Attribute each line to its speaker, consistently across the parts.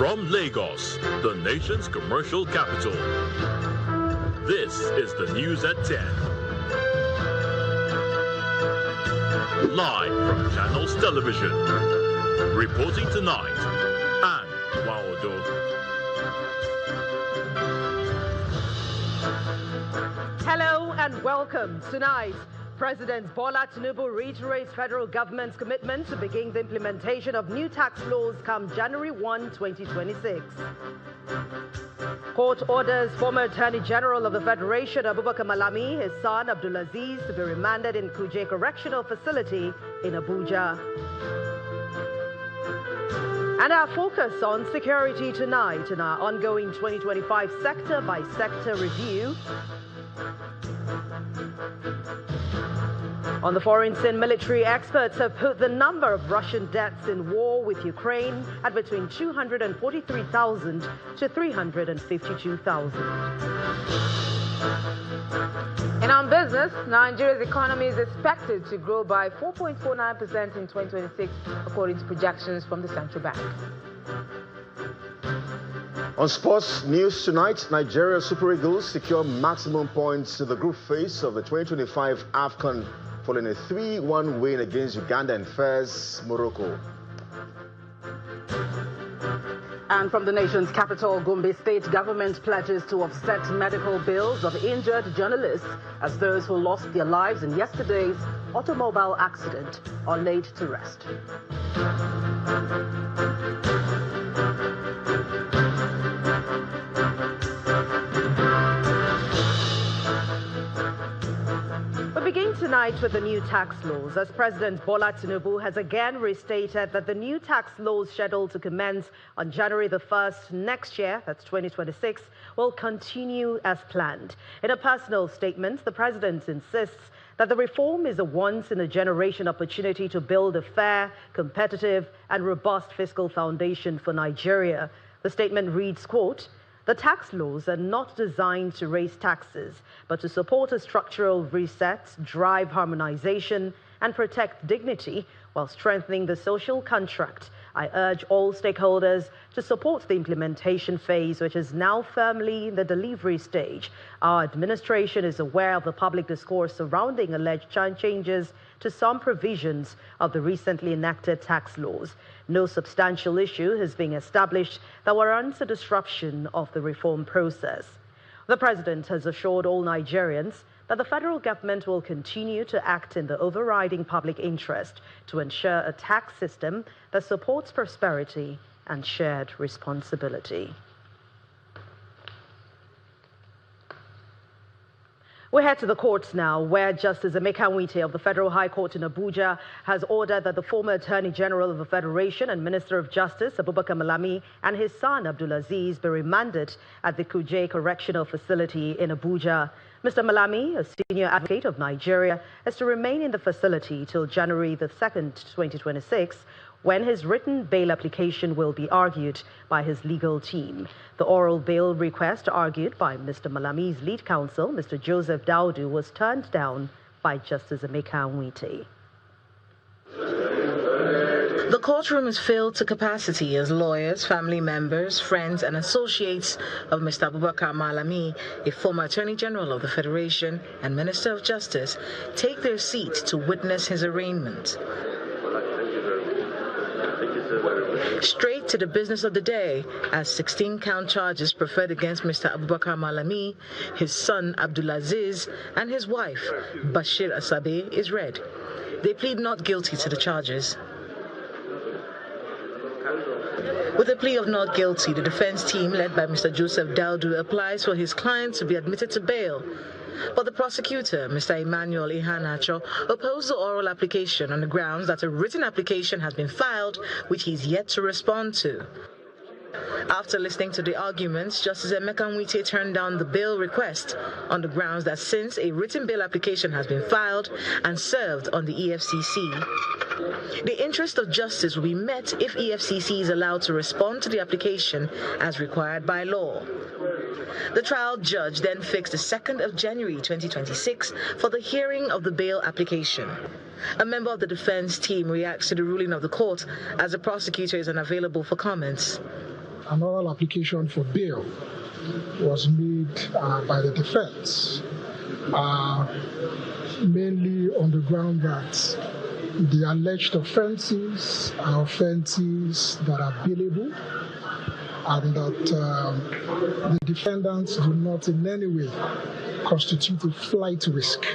Speaker 1: From Lagos, the nation's commercial capital, this is the news at 10. Live from Channels Television. Reporting tonight, Anne Waodo.
Speaker 2: Hello and welcome. Tonight, President Bola Tinubu reiterates federal government's commitment to begin the implementation of new tax laws come January 1, 2026. Court orders former Attorney General of the Federation, Abubakar Malami, his son Abdulaziz, to be remanded in Kogi Correctional Facility in Abuja. And our focus on security tonight in our ongoing 2025 sector-by-sector review. On the foreign scene, military experts have put the number of Russian deaths in war with Ukraine at between 243,000 to 352,000. And on business, Nigeria's economy is expected to grow by 4.49% in 2026, according to projections from the central bank.
Speaker 3: On sports news tonight, Nigeria Super Eagles secure maximum points to the group phase of the 2025 AFCON following a 3-1 win against Uganda and Fez, Morocco.
Speaker 2: And from the nation's capital, Gombe state government pledges to offset medical bills of injured journalists as those who lost their lives in yesterday's automobile accident are laid to rest. Tonight with the new tax laws, as President Bola Tinubu has again restated that the new tax laws scheduled to commence on January the 1st next year, that's 2026, will continue as planned. In a personal statement, the president insists that the reform is a once-in-a-generation opportunity to build a fair, competitive, and robust fiscal foundation for Nigeria. The statement reads, quote, "The tax laws are not designed to raise taxes, but to support a structural reset, drive harmonization, and protect dignity while strengthening the social contract. I urge all stakeholders to support the implementation phase, which is now firmly in the delivery stage. Our administration is aware of the public discourse surrounding alleged changes to some provisions of the recently enacted tax laws. No substantial issue has been established that warrants a disruption of the reform process." The president has assured all Nigerians that the federal government will continue to act in the overriding public interest to ensure a tax system that supports prosperity and shared responsibility. We head to the courts now, where Justice Emeka Nwite of the Federal High Court in Abuja has ordered that the former Attorney General of the Federation and Minister of Justice, Abubakar Malami, and his son, Abdulaziz, be remanded at the Kuje Correctional Facility in Abuja. Mr. Malami, a senior advocate of Nigeria, is to remain in the facility till January the 2nd, 2026, when his written bail application will be argued by his legal team. The oral bail request argued by Mr. Malami's lead counsel, Mr. Joseph Daudu, was turned down by Justice Emeka Nwite.
Speaker 4: The courtroom is filled to capacity as lawyers, family members, friends, and associates of Mr. Abubakar Malami, a former Attorney General of the Federation and Minister of Justice, take their seat to witness his arraignment. Straight to the business of the day, as 16-count charges preferred against Mr. Abubakar Malami, his son Abdulaziz, and his wife Bashir Asabe is read. They plead not guilty to the charges. With a plea of not guilty, the defense team, led by Mr. Joseph Daudu, applies for his client to be admitted to bail. But the prosecutor, Mr. Emmanuel Ihanacho, opposed the oral application on the grounds that a written application has been filed, which he is yet to respond to. After listening to the arguments, Justice Emeka Nwite turned down the bail request on the grounds that since a written bail application has been filed and served on the EFCC, the interest of justice will be met if EFCC is allowed to respond to the application as required by law. The trial judge then fixed the 2nd of January 2026 for the hearing of the bail application. A member of the defense team reacts to the ruling of the court as the prosecutor is unavailable for comments.
Speaker 5: an oral application for bail was made by the defense, mainly on the ground that the alleged offenses are offenses that are bailable, and that the defendants do not in any way constitute a flight risk,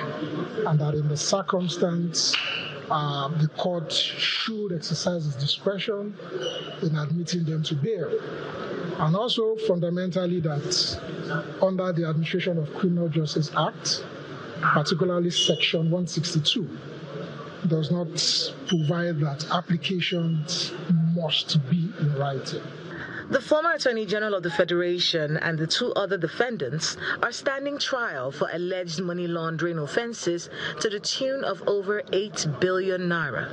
Speaker 5: and that in the circumstance, the court should exercise its discretion in admitting them to bail. And also fundamentally that under the Administration of Criminal Justice Act, particularly Section 162, does not provide that applications must be in writing.
Speaker 4: The former Attorney General of the Federation and the two other defendants are standing trial for alleged money laundering offenses to the tune of over 8 billion naira.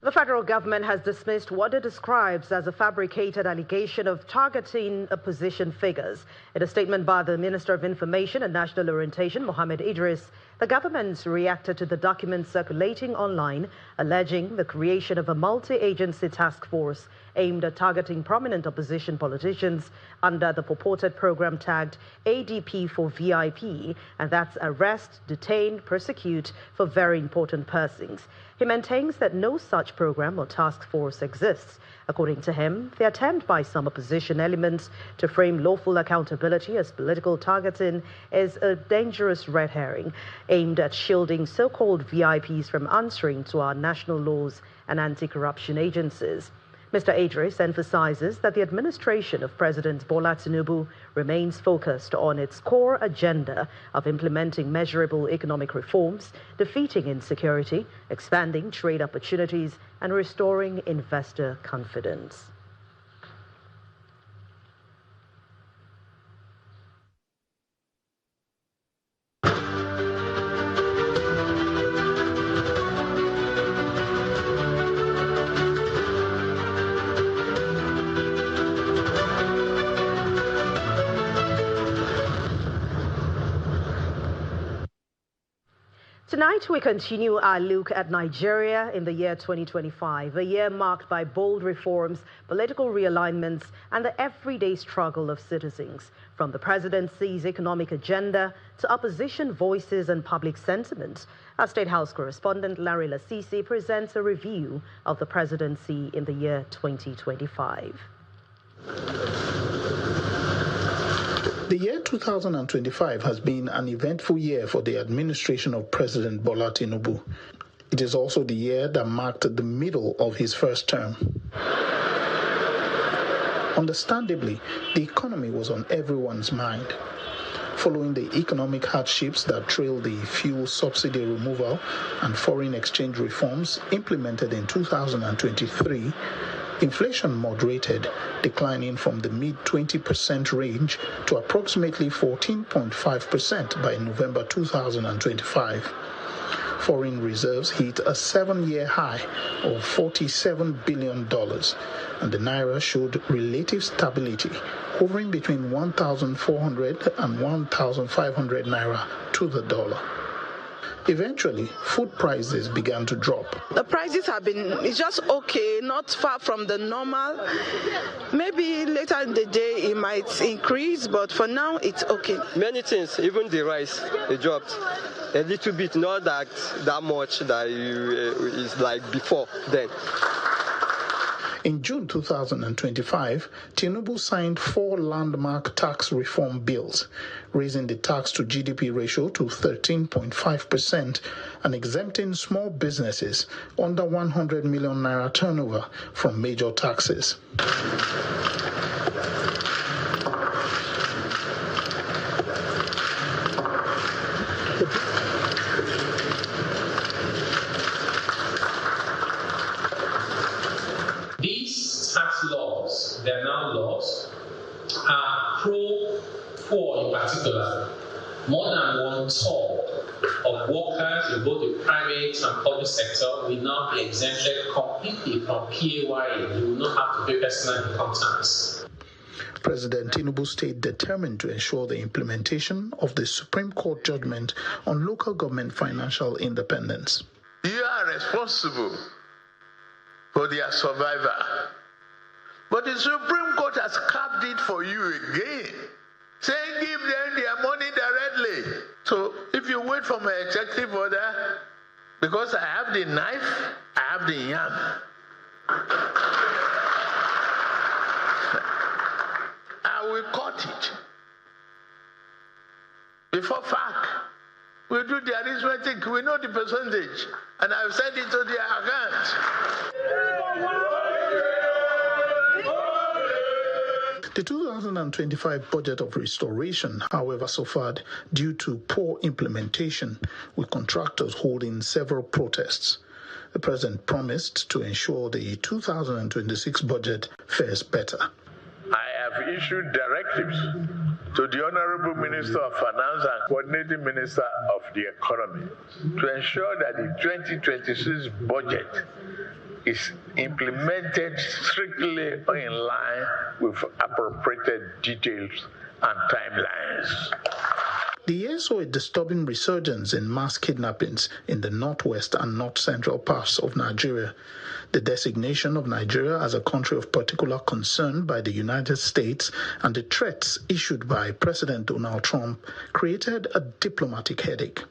Speaker 2: The federal government has dismissed what it describes as a fabricated allegation of targeting opposition figures. In a statement by the Minister of Information and National Orientation, Mohammed Idris, the government reacted to the documents circulating online, alleging the creation of a multi-agency task force aimed at targeting prominent opposition politicians under the purported program tagged ADP for VIP, and that's arrest, detain, persecute for very important persons. He maintains that no such program or task force exists. According to him, the attempt by some opposition elements to frame lawful accountability as political targeting is a dangerous red herring aimed at shielding so-called VIPs from answering to our national laws and anti-corruption agencies. Mr. Idris emphasizes that the administration of President Bola Tinubu remains focused on its core agenda of implementing measurable economic reforms, defeating insecurity, expanding trade opportunities, and restoring investor confidence. Tonight, we continue our look at Nigeria in the year 2025, a year marked by bold reforms, political realignments, and the everyday struggle of citizens. From the presidency's economic agenda to opposition voices and public sentiment, our State House correspondent Larry Lasisi presents a review of the presidency in the year 2025.
Speaker 6: The year 2025 has been an eventful year for the administration of President Bola Tinubu. It is also the year that marked the middle of his first term. Understandably, the economy was on everyone's mind. Following the economic hardships that trailed the fuel subsidy removal and foreign exchange reforms implemented in 2023, inflation moderated, declining from the mid-20% range to approximately 14.5% by November 2025. Foreign reserves hit a 7-year high of $47 billion, and the naira showed relative stability, hovering between 1,400 and 1,500 naira to the dollar. Eventually, food prices began to drop.
Speaker 7: The prices have been, it's just okay, not far from the normal. Maybe later in the day it might increase, but for now it's okay.
Speaker 8: Many things, even the rice, it dropped a little bit, not that much that is like before then.
Speaker 6: In June 2025, Tinubu signed 4 landmark tax reform bills, raising the tax to GDP ratio to 13.5% and exempting small businesses under 100 million naira turnover from major taxes.
Speaker 9: These tax laws, they are now laws, are pro-poor in particular. More than 1/3 of workers in both the private and public sector will now be exempted completely from PAYE. You will not have to pay personal income tax.
Speaker 6: President Tinubu stayed determined to ensure the implementation of the Supreme Court judgment on local government financial independence.
Speaker 10: You are responsible for their survival. But the Supreme Court has capped it for you again, saying give them their money directly. So if you wait for my executive order, because I have the knife, I have the yam. I will cut it. Before FAC, we do the arithmetic, we know the percentage, and I've sent it to their account.
Speaker 6: The 2025 budget of restoration, however, suffered due to poor implementation, with contractors holding several protests. The president promised to ensure the 2026 budget fares better.
Speaker 10: I have issued directives to the Honorable Minister of Finance and Coordinating Minister of the Economy to ensure that the 2026 budget is implemented strictly in line with appropriated details and timelines.
Speaker 6: The year saw a disturbing resurgence in mass kidnappings in the northwest and north-central parts of Nigeria. The designation of Nigeria as a country of particular concern by the United States and the threats issued by President Donald Trump created a diplomatic headache.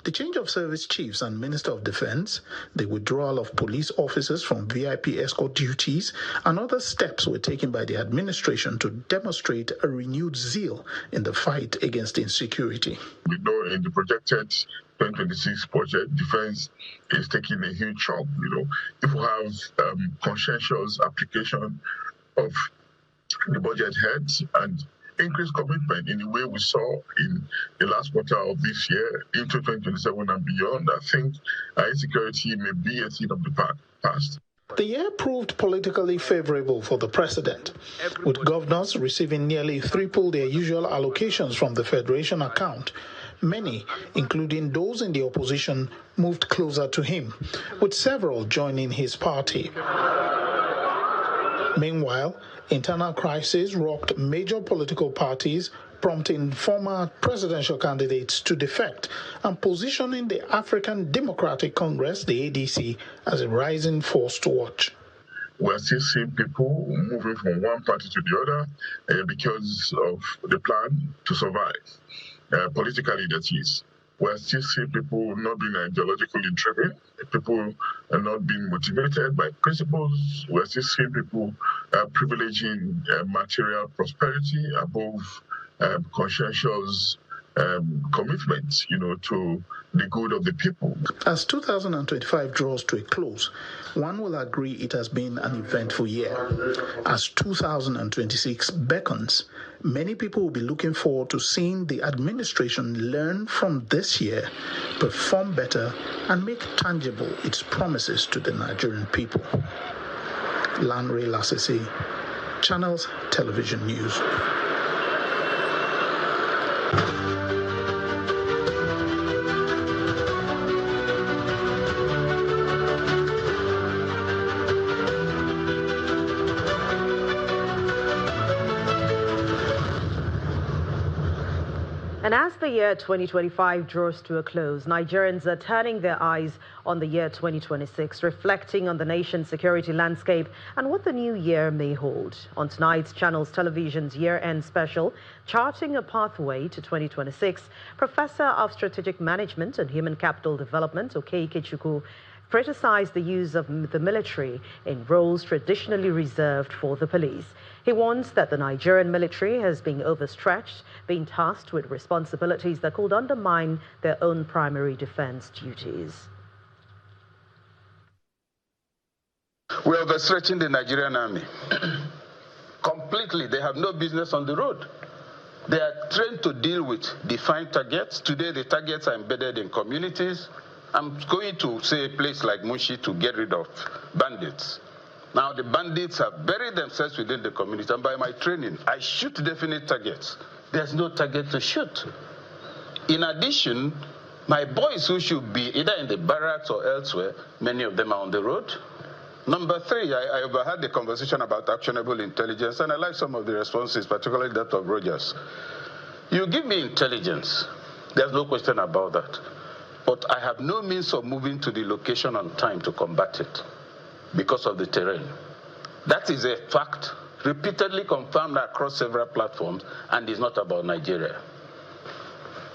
Speaker 6: The change of service chiefs and Minister of Defense, the withdrawal of police officers from VIP escort duties, and other steps were taken by the administration to demonstrate a renewed zeal in the fight against insecurity.
Speaker 11: We know in the projected 2026 budget, defense is taking a huge chunk. If we have conscientious application of the budget heads and increased commitment in the way we saw in the last quarter of this year into 2027 and beyond, I think insecurity may be a thing of the past.
Speaker 6: The year proved politically favorable for the president, with governors receiving nearly triple their usual allocations from the Federation account. Many, including those in the opposition, moved closer to him, with several joining his party. Meanwhile, internal crises rocked major political parties, prompting former presidential candidates to defect and positioning the African Democratic Congress, the ADC, as a rising force to watch.
Speaker 11: We're still seeing people moving from one party to the other because of the plan to survive, politically that is. We're still seeing people not being ideologically driven, people are not being motivated by principles. We're still seeing people privileging material prosperity above conscientious commitment, to the good of the people.
Speaker 6: As 2025 draws to a close, one will agree it has been an eventful year. As 2026 beckons, many people will be looking forward to seeing the administration learn from this year, perform better, and make tangible its promises to the Nigerian people. Lanre Lasisi, Channels Television News.
Speaker 2: And as the year 2025 draws to a close, Nigerians are turning their eyes on the year 2026, reflecting on the nation's security landscape and what the new year may hold. On tonight's Channels Television's year-end special, Charting a Pathway to 2026, Professor of Strategic Management and Human Capital Development, Okei criticized the use of the military in roles traditionally reserved for the police. He warns that the Nigerian military has been overstretched, being tasked with responsibilities that could undermine their own primary defense duties.
Speaker 12: We are overstretching the Nigerian army. Completely. They have no business on the road. They are trained to deal with defined targets. Today, the targets are embedded in communities. I'm going to say a place like Mushi to get rid of bandits. Now, the bandits have buried themselves within the community, and by my training, I shoot definite targets. There's no target to shoot. In addition, my boys who should be either in the barracks or elsewhere, many of them are on the road. Number three, I overheard the conversation about actionable intelligence, and I like some of the responses, particularly that of Rogers. You give me intelligence. There's no question about that. But I have no means of moving to the location on time to combat it because of the terrain. That is a fact, repeatedly confirmed across several platforms, and is not about Nigeria.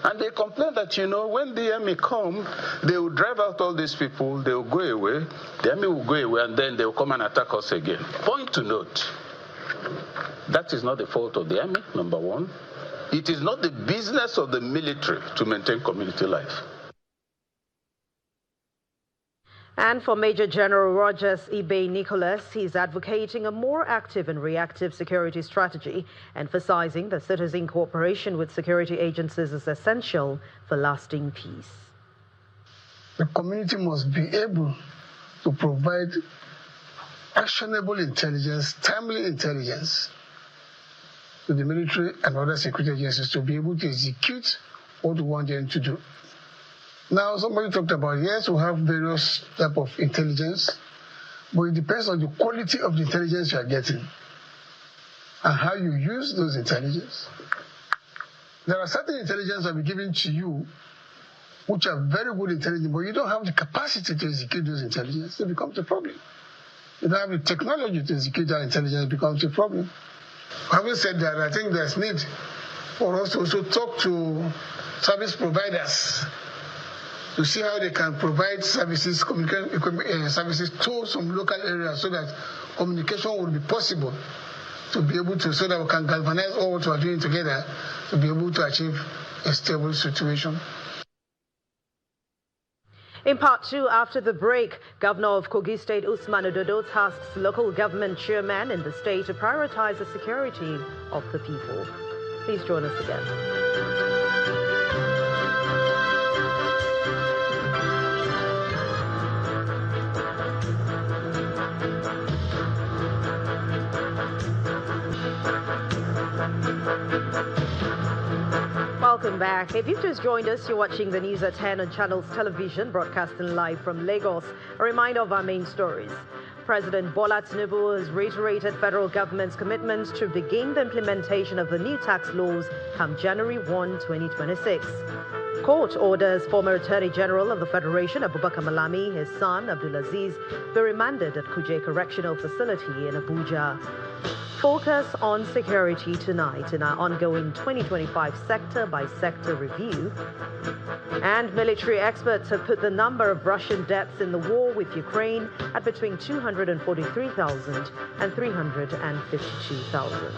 Speaker 12: And they complain that, when the army come, they will drive out all these people, they will go away, the army will go away, and then they will come and attack us again. Point to note, that is not the fault of the army, number one. It is not the business of the military to maintain community life.
Speaker 2: And for Major General Rogers Ibe Nicholas, he's advocating a more active and reactive security strategy, emphasizing that citizen cooperation with security agencies is essential for lasting peace.
Speaker 13: The community must be able to provide actionable intelligence, timely intelligence to the military and other security agencies to be able to execute what we want them to do. Now, somebody talked about, yes, we have various types of intelligence, but it depends on the quality of the intelligence you are getting and how you use those intelligence. There are certain intelligence that will be given to you which are very good intelligence, but you don't have the capacity to execute those intelligence. It becomes a problem. You don't have the technology to execute that intelligence, it becomes a problem. Having said that, I think there's need for us to also talk to service providers to see how they can provide services, services to some local areas so that communication will be possible to be able to, so that we can galvanize all what we are doing together to be able to achieve a stable situation.
Speaker 2: In part two, after the break, Governor of Kogi State Usman Ododo tasks local government chairman in the state to prioritize the security of the people. Please join us again. Welcome back. If you've just joined us, you're watching the news at 10 on Channels Television, broadcasting live from Lagos. A reminder of our main stories. President Bola Tinubu has reiterated federal government's commitment to begin the implementation of the new tax laws come January 1, 2026. Court orders former Attorney General of the Federation, Abubakar Malami, his son, Abdulaziz, be remanded at Kuje Correctional Facility in Abuja. Focus on security tonight in our ongoing 2025 sector-by-sector review. And military experts have put the number of Russian deaths in the war with Ukraine at between 243,000 and 352,000.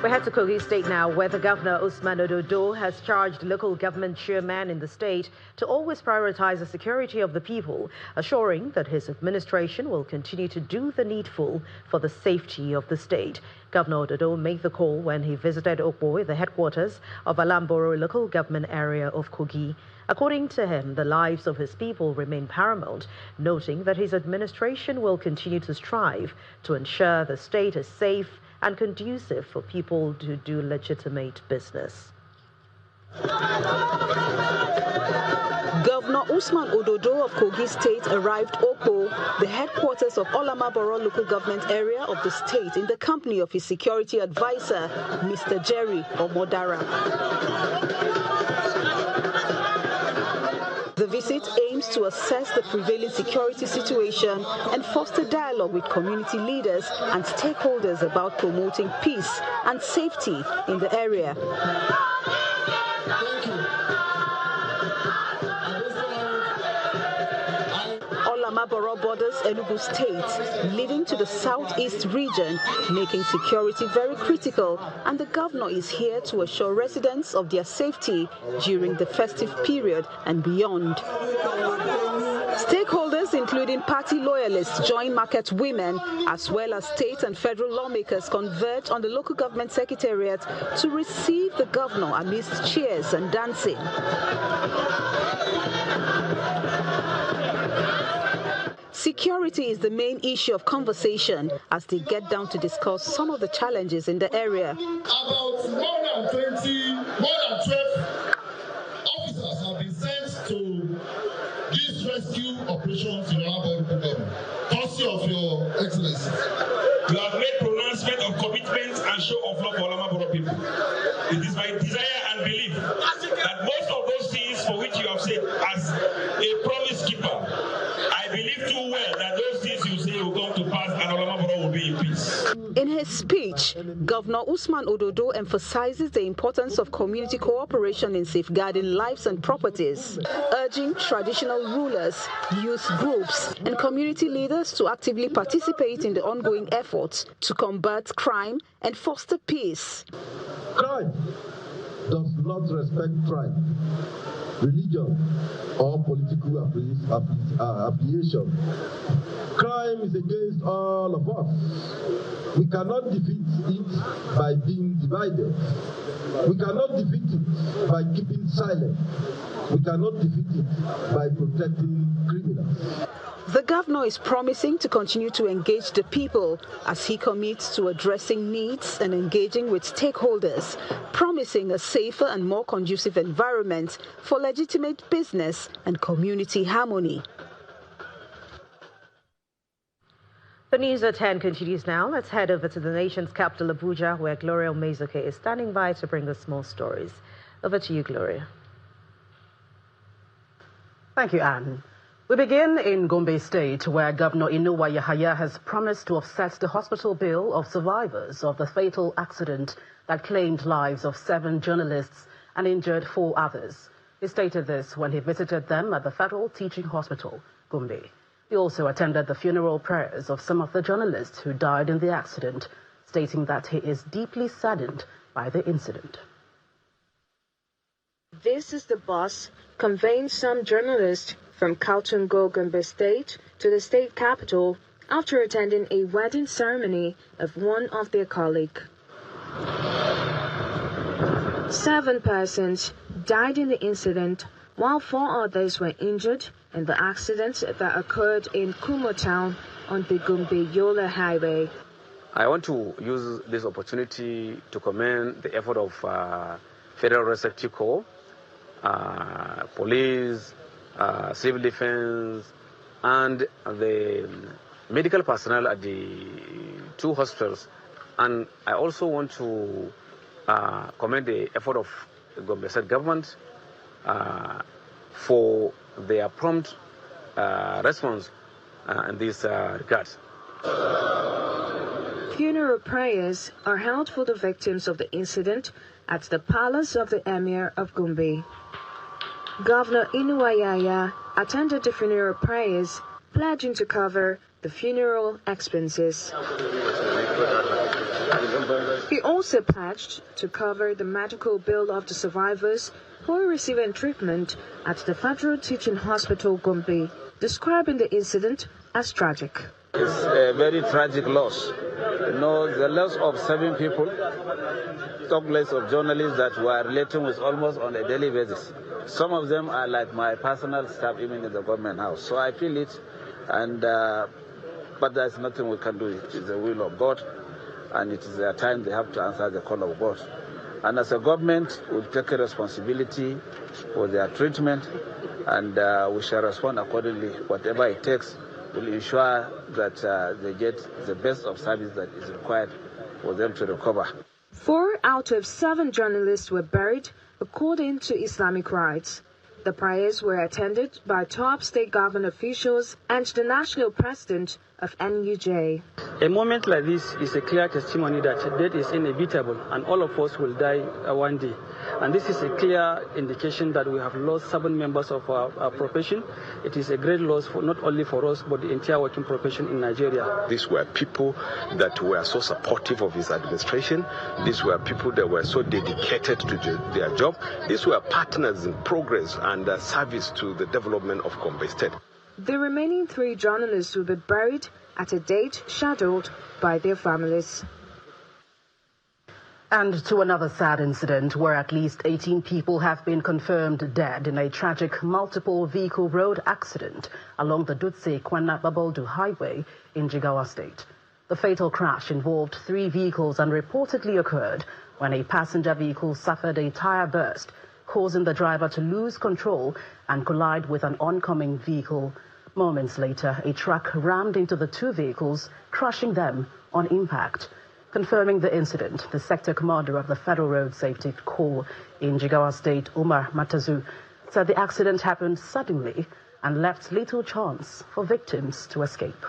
Speaker 2: We head to Kogi State now, where the Governor Usman Ododo has charged local government chairman in the state to always prioritize the security of the people, assuring that his administration will continue to do the needful for the safety of the state. Governor Ododo made the call when he visited Okbo, the headquarters of Alamboro local government area of Kogi. According to him, the lives of his people remain paramount, noting that his administration will continue to strive to ensure the state is safe and conducive for people to do legitimate business.
Speaker 14: Governor Usman Ododo of Kogi State arrived Okpo, the headquarters of Olamaboro local government area of the state, in the company of his security advisor, Mr. Jerry Omodara. The visit aims to assess the prevailing security situation and foster dialogue with community leaders and stakeholders about promoting peace and safety in the area. Olamaboro borders Enugu State, leading to the southeast region, making security very critical, and the governor is here to assure residents of their safety during the festive period and beyond. Stakeholders, including party loyalists, joint market women, as well as state and federal lawmakers, converge on the local government secretariat to receive the governor amidst cheers and dancing. Security is the main issue of conversation as they get down to discuss some of the challenges in the area.
Speaker 15: About more than 12 officers have been sent to these rescue operations in our government. Courtesy of your excellency.
Speaker 16: You have made pronouncement of commitment and show of love for Olamaboro people. It is my desire and belief that most of those things for which you have said as a promise keeper, I believe too well that those things you say will come to pass and Olamaboro will be in peace.
Speaker 14: In his speech, Governor Usman Ododo emphasizes the importance of community cooperation in safeguarding lives and properties, urging traditional rulers, youth groups, and community leaders to actively participate in the ongoing efforts to combat crime and foster peace.
Speaker 17: Crime does not respect tribe, religion, or political affiliation. Crime is against all of us. We cannot defeat it by being divided. We cannot defeat it by keeping silent. We cannot defeat it by protecting criminals.
Speaker 14: The governor is promising to continue to engage the people as he commits to addressing needs and engaging with stakeholders, promising a safer and more conducive environment for legitimate business and community harmony.
Speaker 2: The news at 10 continues now. Let's head over to the nation's capital, Abuja, where Gloria Omezoke is standing by to bring us more stories. Over to you, Gloria.
Speaker 18: Thank you, Anne. We begin in Gombe State, where Governor Inuwa Yahaya has promised to offset the hospital bill of survivors of the fatal accident that claimed lives of 7 journalists and injured 4 others. He stated this when he visited them at the Federal Teaching Hospital, Gombe. He also attended the funeral prayers of some of the journalists who died in the accident, stating that he is deeply saddened by the incident.
Speaker 19: This is the bus conveying some journalists from Kaltungo, Gombe State to the state capital after attending a wedding ceremony of one of their colleagues. 7 persons died in the incident, while 4 others were injured in the accident that occurred in Kumo town on the Gombe-Yola highway.
Speaker 20: I want to use this opportunity to commend the effort of Federal Rescue Corps, police, civil defense, and the medical personnel at the 2 hospitals. And I also want to commend the effort of the Gombe State government for their prompt response in this regard.
Speaker 19: Funeral prayers are held for the victims of the incident at the palace of the Emir of Gombe. Governor Inuwa Yahaya attended the funeral prayers, pledging to cover the funeral expenses. He also pledged to cover the medical bill of the survivors who are receiving treatment at the Federal Teaching Hospital, Gombe, describing the incident as tragic.
Speaker 12: It's a very tragic loss. You know, the loss of 7 people, talk less of journalists that were relating with almost on a daily basis. Some of them are like my personal staff, even in the government house. So I feel it, and but there's nothing we can do. It is the will of God, and it is their time they have to answer the call of God. And as a government, we'll take a responsibility for their treatment, and we shall respond accordingly. Whatever it takes, will ensure that they get the best of service that is required for them to recover.
Speaker 19: 4 out of 7 journalists were buried according to Islamic rites. The prayers were attended by top state government officials and the national president of NUJ.
Speaker 21: A moment like this is a clear testimony that death is inevitable and all of us will die one day. And this is a clear indication that we have lost 7 members of our profession. It is a great loss for not only for us, but the entire working profession in Nigeria.
Speaker 22: These were people that were so supportive of his administration. These were people that were so dedicated to their job. These were partners in progress and service to the development of Gombe State.
Speaker 19: The remaining 3 journalists will be buried at a date scheduled by their families.
Speaker 18: And to another sad incident where at least 18 people have been confirmed dead in a tragic multiple vehicle road accident along the Dutse-Kwana-Baboldu highway in Jigawa State. The fatal crash involved 3 vehicles and reportedly occurred when a passenger vehicle suffered a tire burst, causing the driver to lose control and collide with an oncoming vehicle. Moments later, a truck rammed into the 2 vehicles, crushing them on impact. Confirming the incident, the sector commander of the Federal Road Safety Corps in Jigawa State, Umar Matazu, said the accident happened suddenly and left little chance for victims to escape.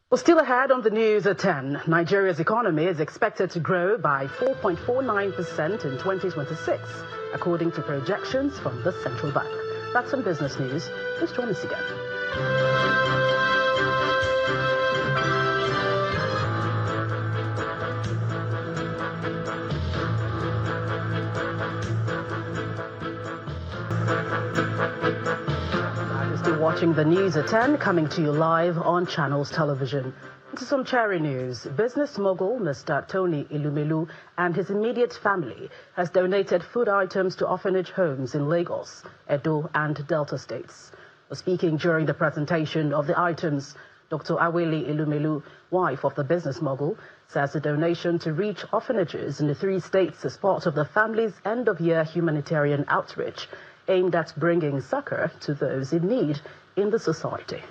Speaker 18: Well, still ahead on the news at 10, Nigeria's economy is expected to grow by 4.49% in 2026, according to projections from the central bank. That's some business news. Please join us again. Watching the news at 10, coming to you live on Channels Television. Into some cherry news. Business mogul Mr. Tony Ilumelu and his immediate family has donated food items to orphanage homes in Lagos, Edo and Delta states. Speaking during the presentation of the items, Dr. Awele Ilumelu, wife of the business mogul, says the donation to reach orphanages in the 3 states is part of the family's end-of-year humanitarian outreach aimed at bringing succor to those in need in the society.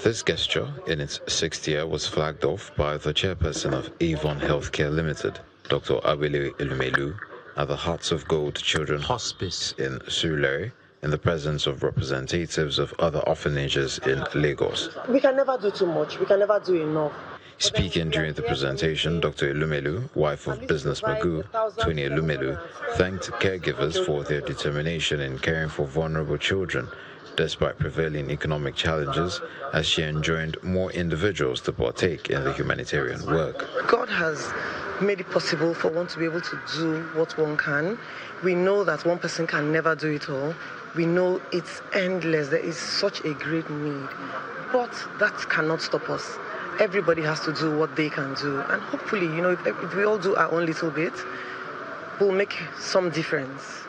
Speaker 1: This gesture, in its 6th year, was flagged off by the chairperson of Avon Healthcare Limited, Dr. Awele Ilumelu, at the Hearts of Gold Children Hospice in Surulere, in the presence of representatives of other orphanages in Lagos.
Speaker 3: We can never do too much. We can never do enough.
Speaker 1: Speaking during the presentation, Dr. Ilumelu, wife of business mogul Tony Ilumelu, thanked caregivers for their determination in caring for vulnerable children, despite prevailing economic challenges, as she enjoined more individuals to partake in the humanitarian work.
Speaker 3: God has made it possible for one to be able to do what one can. We know that one person can never do it all. We know it's endless. There is such a great need. But that cannot stop us. Everybody has to do what they can do. And hopefully, if we all do our own little bit, we'll make some difference.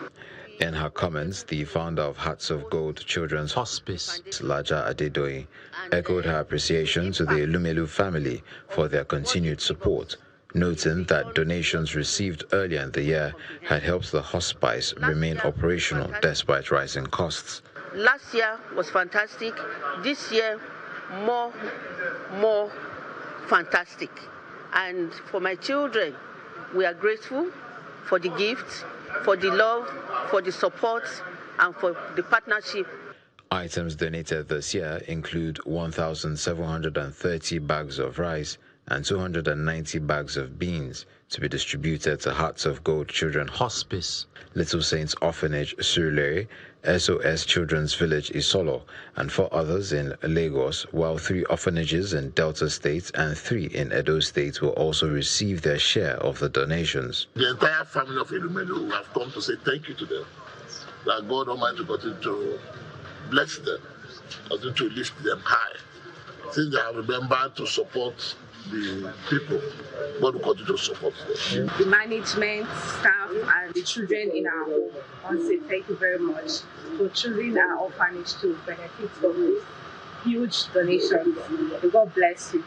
Speaker 1: In her comments, the founder of Hearts of Gold Children's Hospice, Laja Adedoyi, echoed her appreciation to the Ilumelu family for their continued support, noting that donations received earlier in the year had helped the hospice remain operational despite rising costs.
Speaker 23: Last year was fantastic. This year, more fantastic. And for my children, we are grateful for the gift, for the love, for the support, and for the partnership.
Speaker 1: Items donated this year include 1,730 bags of rice and 290 bags of beans to be distributed to Hearts of Gold Children Hospice, Little Saints Orphanage Surulere, SOS Children's Village Isolo, and 4 others in Lagos, while 3 orphanages in Delta State and 3 in Edo State will also receive their share of the donations.
Speaker 24: The entire family of Ilumelu have come to say thank you to them, that God Almighty continue to bless them, continue to lift them high. Since they have remembered to support the people, God will continue to support them.
Speaker 25: The management, staff, and the children in our home, I want to say thank you very much for choosing our orphanage to benefit from this huge donation. God bless you.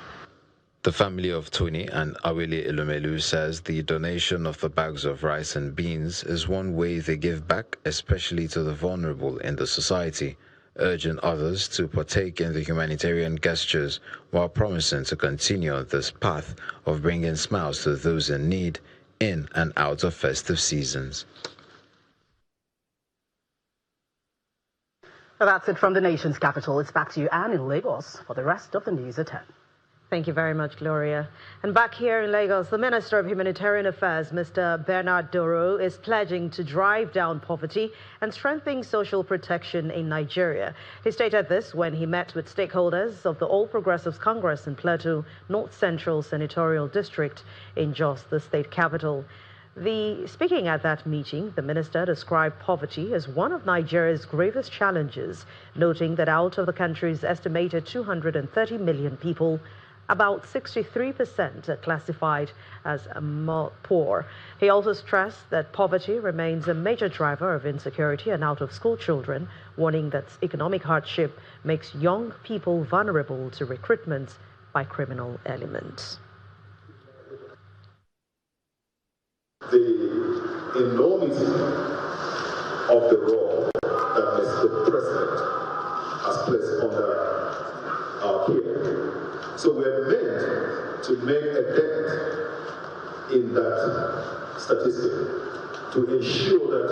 Speaker 1: The family of Tony and Awele Ilumelu says the donation of the bags of rice and beans is one way they give back, especially to the vulnerable in the society, urging others to partake in the humanitarian gestures while promising to continue on this path of bringing smiles to those in need in and out of festive seasons.
Speaker 18: Well, that's it from the nation's capital. It's back to you, Anne, in Lagos for the rest of the news at 10.
Speaker 2: Thank you very much, Gloria. And back here in Lagos, the Minister of Humanitarian Affairs, Mr. Bernard Doro, is pledging to drive down poverty and strengthening social protection in Nigeria. He stated this when he met with stakeholders of the All Progressives Congress in Plateau North Central Senatorial District in Jos, the state capital. Speaking at that meeting, the minister described poverty as one of Nigeria's gravest challenges, noting that out of the country's estimated 230 million people, about 63% are classified as poor. He also stressed that poverty remains a major driver of insecurity and out-of-school children, warning that economic hardship makes young people vulnerable to recruitment by criminal elements.
Speaker 26: The
Speaker 4: enormity of the role that Mr. President has placed under our care. So we're meant to make a dent in that statistic, to ensure that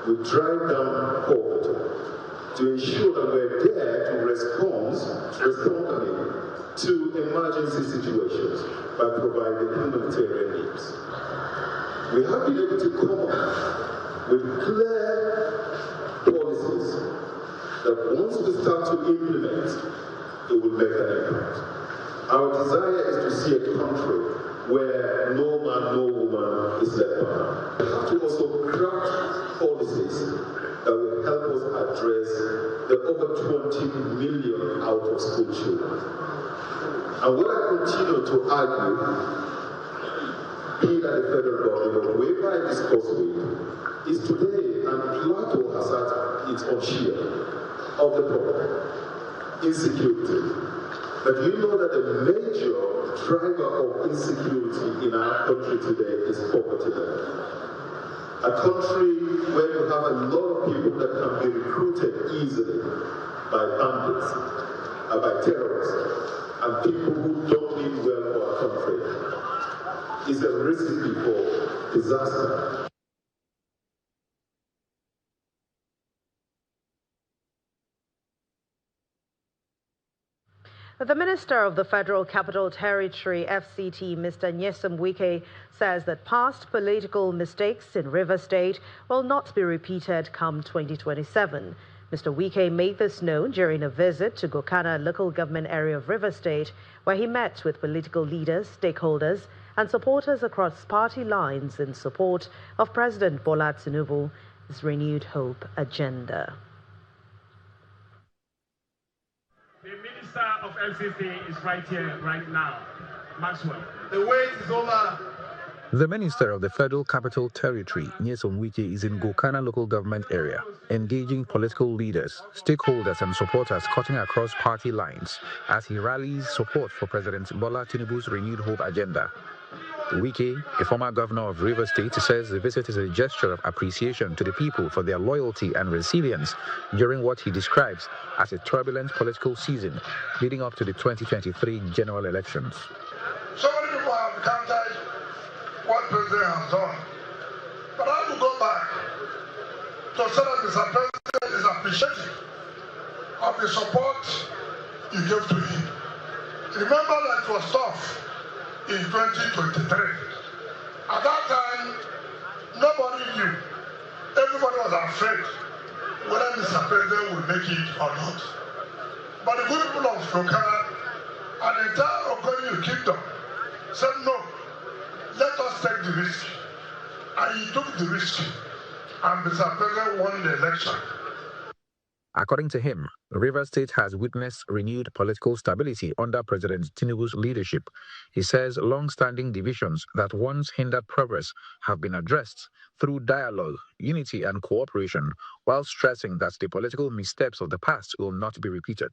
Speaker 4: we drive down poverty, to ensure that we're there to respond to emergency situations by providing humanitarian needs. We have been able to come up with clear policies that once we start to implement, it will make an impact. Our desire is to see a country where no man, no woman is left behind. We have to also craft policies that will help us address the over 20 million out-of-school children. And what I continue to argue, be it at the federal government or wherever I discuss with, is today, and Plato has had its own share of the problem, insecurity. But you know that the major driver of insecurity in our country today is poverty level. A country where you have a lot of people that can be recruited easily by bandits, by terrorists, and people who don't mean well for our country is a recipe for disaster.
Speaker 2: The Minister of the Federal Capital Territory, FCT, Mr. Nyesom Wike, says that past political mistakes in Rivers State will not be repeated come 2027. Mr. Wike made this known during a visit to Gokana local government area of Rivers State, where he met with political leaders, stakeholders, and supporters across party lines in support of President Bola Tinubu's Renewed Hope agenda.
Speaker 5: The Minister of FCT is right here, right now. Maxwell.
Speaker 7: The wait is over.
Speaker 8: The Minister of the Federal Capital Territory, Nyesom Wike, is in Gokana local government area, engaging political leaders, stakeholders and supporters cutting across party lines as he rallies support for President Bola Tinubu's Renewed Hope agenda. Wike, a former governor of Rivers State, says the visit is a gesture of appreciation to the people for their loyalty and resilience during what he describes as a turbulent political season leading up to the 2023 general elections.
Speaker 7: So many people have counted what President has done. But I will go back to say that Mr. President is appreciative of the support you gave to him. Remember that it was tough in 2023. At that time, nobody knew. Everybody was afraid whether Mr. President would make it or not. But the good people of Gokana and the entire Kogi kingdom said no, let us take the risk. And he took the risk. And Mr. President won the election.
Speaker 8: According to him, Rivers State has witnessed renewed political stability under President Tinubu's leadership. He says long-standing divisions that once hindered progress have been addressed through dialogue, unity and cooperation, while stressing that the political missteps of the past will not be repeated.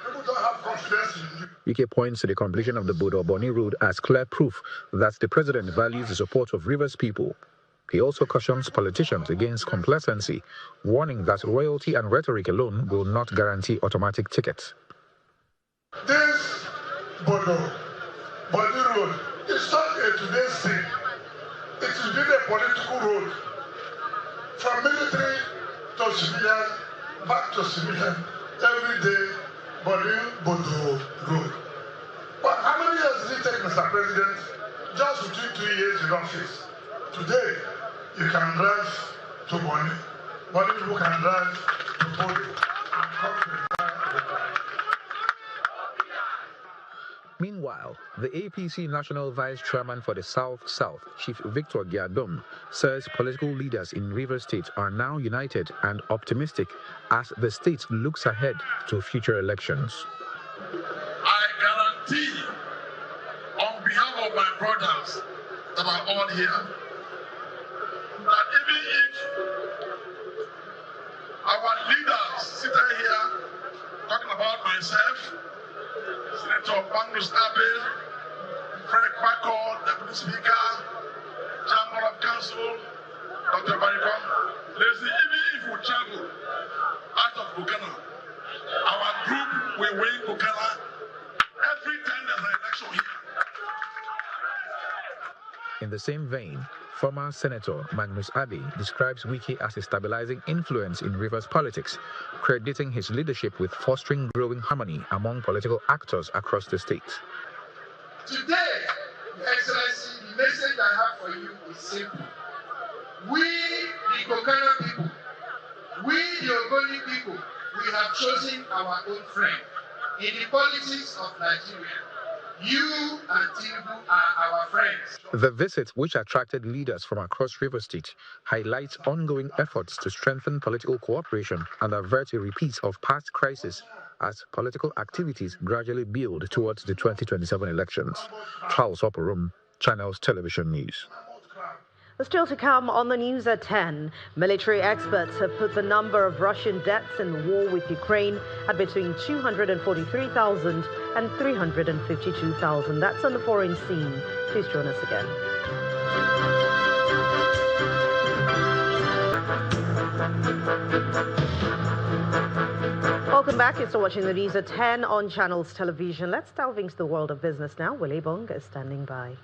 Speaker 7: People don't have confidence in you.
Speaker 8: UK points to the completion of the Bodo-Boni Road as clear proof that the president values the support of Rivers people. He also cautions politicians against complacency, warning that royalty and rhetoric alone will not guarantee automatic tickets.
Speaker 7: This Bodo-Boni Road is not a today's thing. It has been a political road. From military to civilian, back to civilian, every day, Bodo Road. But how many years did it take, Mr. President? Just within 2 years in office. Today, you can drive to Boni. Boni people can drive to Bodo and come to the
Speaker 8: Meanwhile, the APC National Vice Chairman for the South-South, Chief Victor Giadom, says political leaders in Rivers State are now united and optimistic as the state looks ahead to future elections.
Speaker 7: I guarantee you, on behalf of my brothers that are all here, that even if our leaders sitting here talking about myself, Senator Magnus Abel, Frederick Bako, Deputy Speaker, Chairman of Council, Let's see, even if we travel out of Bukana, our group will win Bukana every time there's an election here.
Speaker 8: In the same vein, former Senator Magnus Abbey describes Wike as a stabilizing influence in Rivers politics, crediting his leadership with fostering growing harmony among political actors across the state.
Speaker 6: Today, Your Excellency, the message I have for you is simple. We, the Kokana people, we, the Ogoni people, we have chosen our own friend in the politics of Nigeria. You and Tinubu are our friends.
Speaker 8: The visit, which attracted leaders from across River State, highlights ongoing efforts to strengthen political cooperation and avert a repeat of past crises as political activities gradually build towards the 2027 elections. Charles Oporum, Channels Television News.
Speaker 2: Still to come on the news at 10, military experts have put the number of Russian deaths in the war with Ukraine at between 243,000 and 352,000. That's on the foreign scene. Please join us again. Welcome back. You're still watching the news at 10 on Channels Television. Let's delve into the world of business now. Willie Bong is standing by.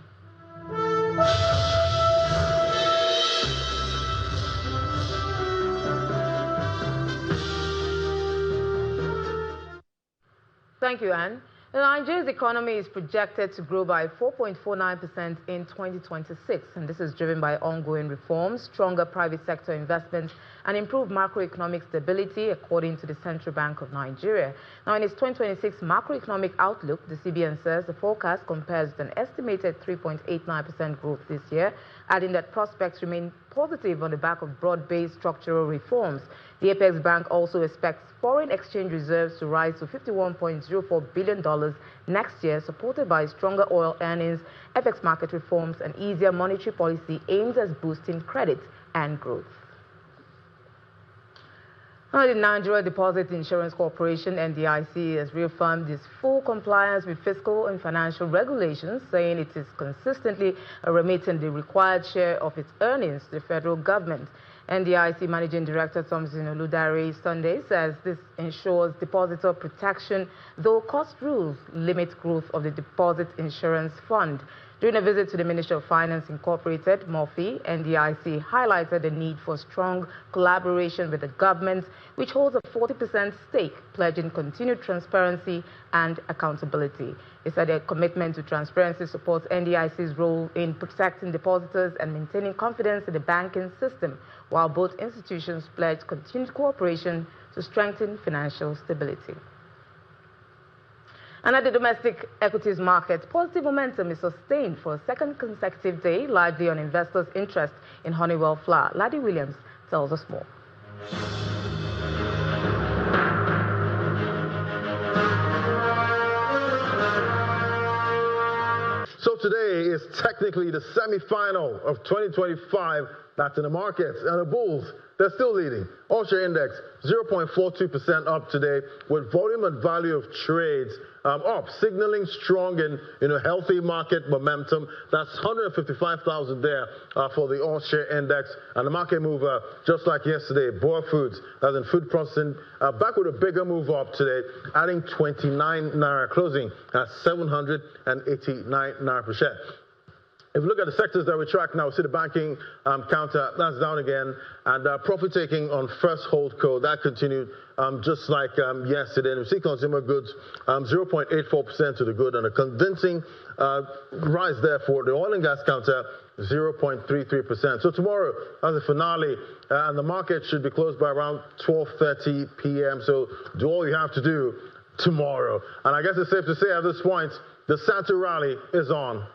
Speaker 2: Thank you, Anne. Nigeria's economy is projected to grow by 4.49% in 2026, and this is driven by ongoing reforms, stronger private sector investments, and improved macroeconomic stability, according to the Central Bank of Nigeria. Now, in its 2026 macroeconomic outlook, the CBN says the forecast compares with an estimated 3.89% growth this year, adding that prospects remain positive on the back of broad-based structural reforms. The Apex Bank also expects foreign exchange reserves to rise to $51.04 billion next year, supported by stronger oil earnings, FX market reforms, and easier monetary policy aimed at boosting credit and growth. Now, the Nigeria Deposit Insurance Corporation, NDIC, has reaffirmed its full compliance with fiscal and financial regulations, saying it is consistently remitting the required share of its earnings to the federal government. NDIC Managing Director Thompson Oludare Sunday says this ensures depositor protection, though cost rules limit growth of the Deposit Insurance Fund. During a visit to the Ministry of Finance Incorporated, Murphy, NDIC highlighted the need for strong collaboration with the government, which holds a 40% stake, pledging continued transparency and accountability. He said their commitment to transparency supports NDIC's role in protecting depositors and maintaining confidence in the banking system, while both institutions pledge continued cooperation to strengthen financial stability. And at the domestic equities market, positive momentum is sustained for a second consecutive day, largely on investors' interest in Honeywell flour. Laddie Williams tells us more.
Speaker 17: So today is technically the semi-final of 2025. That's in the markets. And the bulls, they're still leading. All-share index 0.42% up today, with volume and value of trades up, signaling strong and healthy market momentum. That's 155,000 there for the all-share index. And the market mover, just like yesterday, Boer Foods, as in food processing, back with a bigger move up today, adding 29 naira, closing at 789 naira per share. If you look at the sectors that we track now, we see the banking counter, that's down again, and profit taking on First Holdco, that continued just like yesterday. And we see consumer goods 0.84% to the good, and a convincing rise there for the oil and gas counter, 0.33%. So tomorrow, as the finale, and the market should be closed by around 12:30 p.m. So do all you have to do tomorrow. And I guess it's safe to say at this point, the Santa rally is on.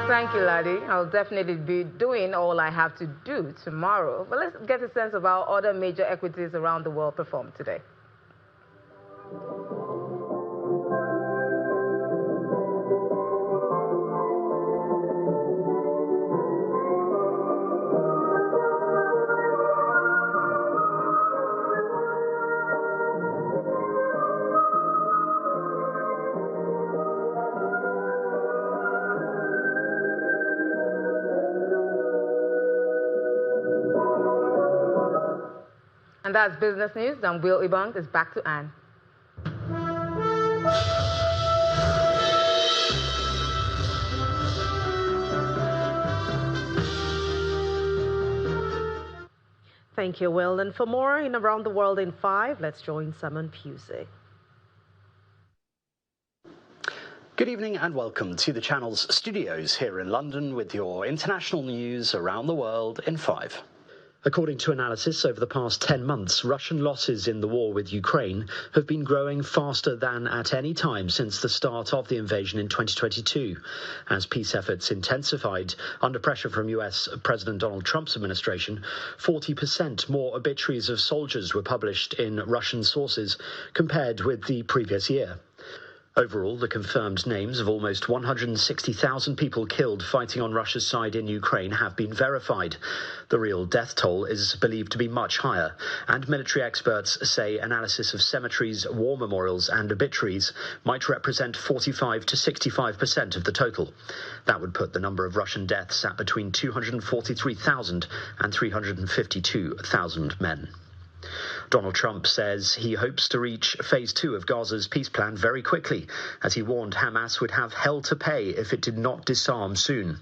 Speaker 2: Thank you, Laddie. I'll definitely be doing all I have to do tomorrow. But let's get a sense of how other major equities around the world performed today.
Speaker 9: And that's business news. Then Will Ibang is back to Anne.
Speaker 2: Thank you, Will. And for more in Around the World in 5, let's join Simon Pusey.
Speaker 10: Good evening and welcome to the channel's studios here in London with your international news around the world in 5. According to analysis over the past 10 months, Russian losses in the war with Ukraine have been growing faster than at any time since the start of the invasion in 2022. As peace efforts intensified under pressure from US President Donald Trump's administration, 40% more obituaries of soldiers were published in Russian sources compared with the previous year. Overall, the confirmed names of almost 160,000 people killed fighting on Russia's side in Ukraine have been verified. The real death toll is believed to be much higher, and military experts say analysis of cemeteries, war memorials and obituaries might represent 45 to 65% of the total. That would put the number of Russian deaths at between 243,000 and 352,000 men. Donald Trump says he hopes to reach phase 2 of Gaza's peace plan very quickly, as he warned Hamas would have hell to pay if it did not disarm soon.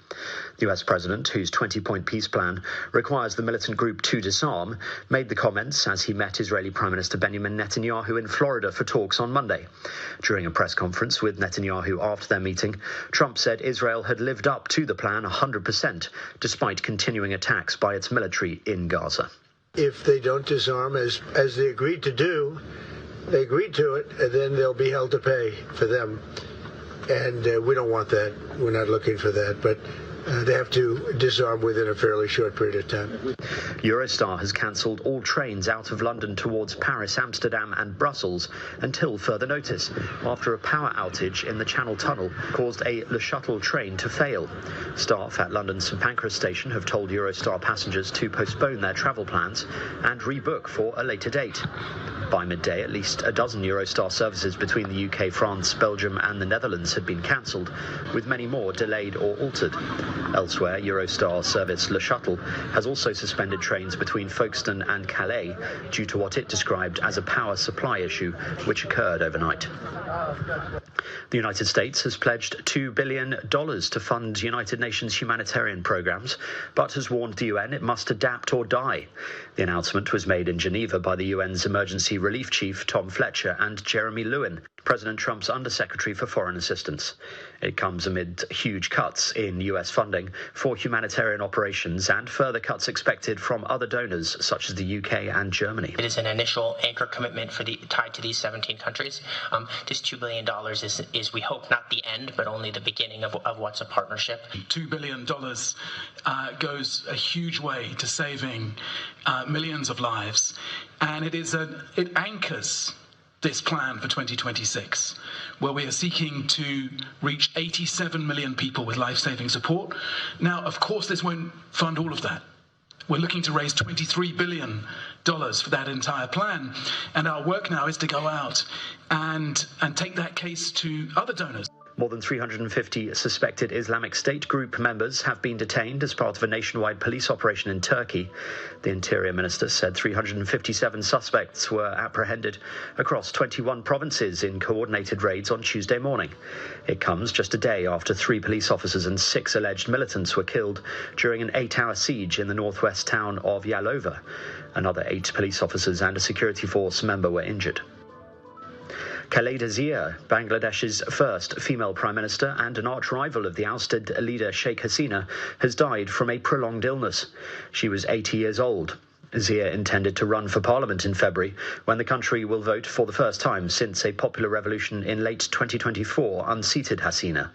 Speaker 10: The US president, whose 20-point peace plan requires the militant group to disarm, made the comments as he met Israeli Prime Minister Benjamin Netanyahu in Florida for talks on Monday. During a press conference with Netanyahu after their meeting, Trump said Israel had lived up to the plan 100%, despite continuing attacks by its military in Gaza.
Speaker 11: If they don't disarm, as they agreed to do, they agreed to it, and then there'll be hell to pay for them. And we don't want that. We're not looking for that. But they have to disarm within a fairly short period of time.
Speaker 10: Eurostar has cancelled all trains out of London towards Paris, Amsterdam and Brussels until further notice, after a power outage in the Channel Tunnel caused a Le Shuttle train to fail. Staff at London's St Pancras station have told Eurostar passengers to postpone their travel plans and rebook for a later date. By midday, at least a dozen Eurostar services between the UK, France, Belgium and the Netherlands had been cancelled, with many more delayed or altered. Elsewhere, Eurostar service Le Shuttle has also suspended trains between Folkestone and Calais due to what it described as a power supply issue, which occurred overnight. The United States has pledged $2 billion to fund United Nations humanitarian programs, but has warned the UN it must adapt or die. The announcement was made in Geneva by the UN's Emergency Relief Chief Tom Fletcher and Jeremy Lewin, President Trump's Undersecretary for Foreign Assistance. It comes amid huge cuts in US funding for humanitarian operations and further cuts expected from other donors such as the UK and Germany.
Speaker 13: It is an initial anchor commitment tied to these 17 countries. This $2 billion is, we hope, not the end, but only the beginning of what's a partnership.
Speaker 15: $2 billion goes a huge way to saving millions of lives, and it anchors this plan for 2026, where we are seeking to reach 87 million people with life-saving support. Now, of course, this won't fund all of that. We're looking to raise $23 billion for that entire plan, and our work now is to go out and take that case to other donors.
Speaker 10: More than 350 suspected Islamic State group members have been detained as part of a nationwide police operation in Turkey. The Interior Minister said 357 suspects were apprehended across 21 provinces in coordinated raids on Tuesday morning. It comes just a day after 3 police officers and 6 alleged militants were killed during an 8-hour siege in the northwest town of Yalova. Another 8 police officers and a security force member were injured. Khaleda Zia, Bangladesh's first female prime minister and an arch-rival of the ousted leader Sheikh Hasina, has died from a prolonged illness. She was 80 years old. Zia intended to run for parliament in February, when the country will vote for the first time since a popular revolution in late 2024 unseated Hasina.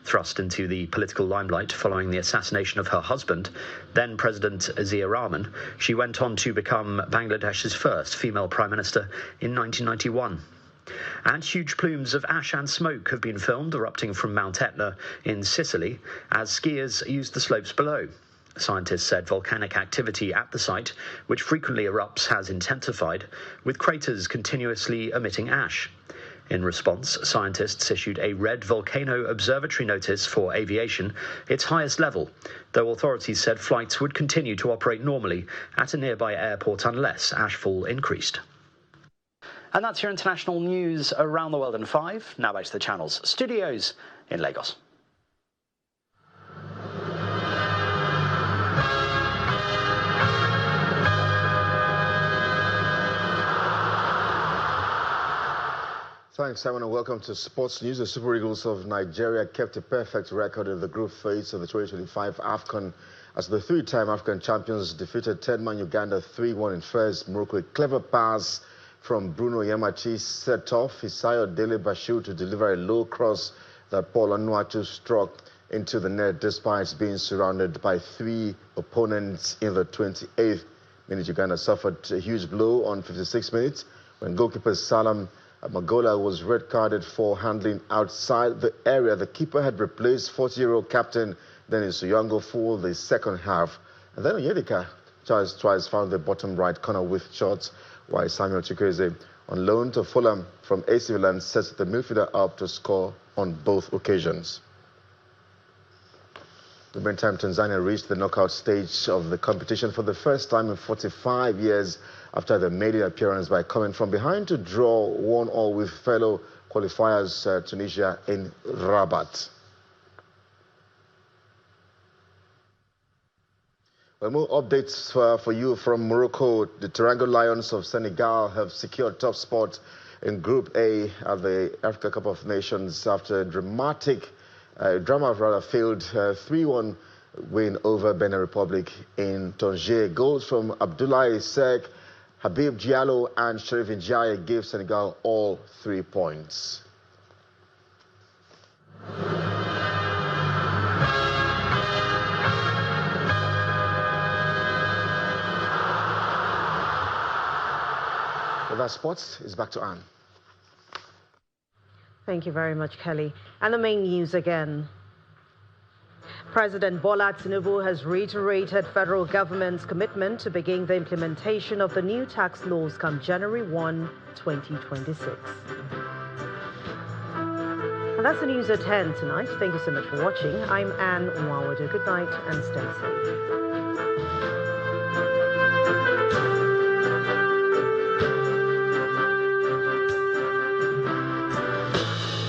Speaker 10: Thrust into the political limelight following the assassination of her husband, then President Zia Rahman, she went on to become Bangladesh's first female prime minister in 1991. And huge plumes of ash and smoke have been filmed erupting from Mount Etna in Sicily as skiers use the slopes below. Scientists said volcanic activity at the site, which frequently erupts, has intensified, with craters continuously emitting ash. In response, scientists issued a red volcano observatory notice for aviation, its highest level, though authorities said flights would continue to operate normally at a nearby airport unless ashfall increased. And that's your international news around the world in 5. Now back to the channel's studios in Lagos.
Speaker 12: Thanks, Simon, and welcome to Sports News. The Super Eagles of Nigeria kept a perfect record in the group phase of the 2025 AFCON as the 3-time African champions defeated 10-man Uganda 3-1 in first. Morocco, a clever pass from Bruno Yamachi set off Isayo Dele Bashiru to deliver a low cross that Paul Anuachu struck into the net despite being surrounded by 3 opponents in the 28th minute. Uganda suffered a huge blow on 56 minutes when goalkeeper Salam Magola was red-carded for handling outside the area. The keeper had replaced 40-year-old captain Dennis Oyongo for the second half. And then Onyedika twice found the bottom right corner with shots, while Samuel Chukwueze, on loan to Fulham from AC Milan, sets the midfielder up to score on both occasions. In the meantime, Tanzania reached the knockout stage of the competition for the first time in 45 years after the maiden appearance by coming from behind to draw 1-1 with fellow qualifiers Tunisia in Rabat. Well, more updates for you from Morocco. The Teranga Lions of Senegal have secured top spot in Group A at the Africa Cup of Nations after a drama failed 3-1 win over Benin Republic in Tanger. Goals from Abdoulaye Seck, Habib Diallo and Sherif Ndiaye gave Senegal all 3 points. With our sports, it's back to Anne.
Speaker 2: Thank you very much, Kelly. And the main news again. President Bola Tinubu has reiterated federal government's commitment to begin the implementation of the new tax laws come January 1, 2026. And that's the news at 10 tonight. Thank you so much for watching. I'm Anne Nwawadu. Good night and stay safe.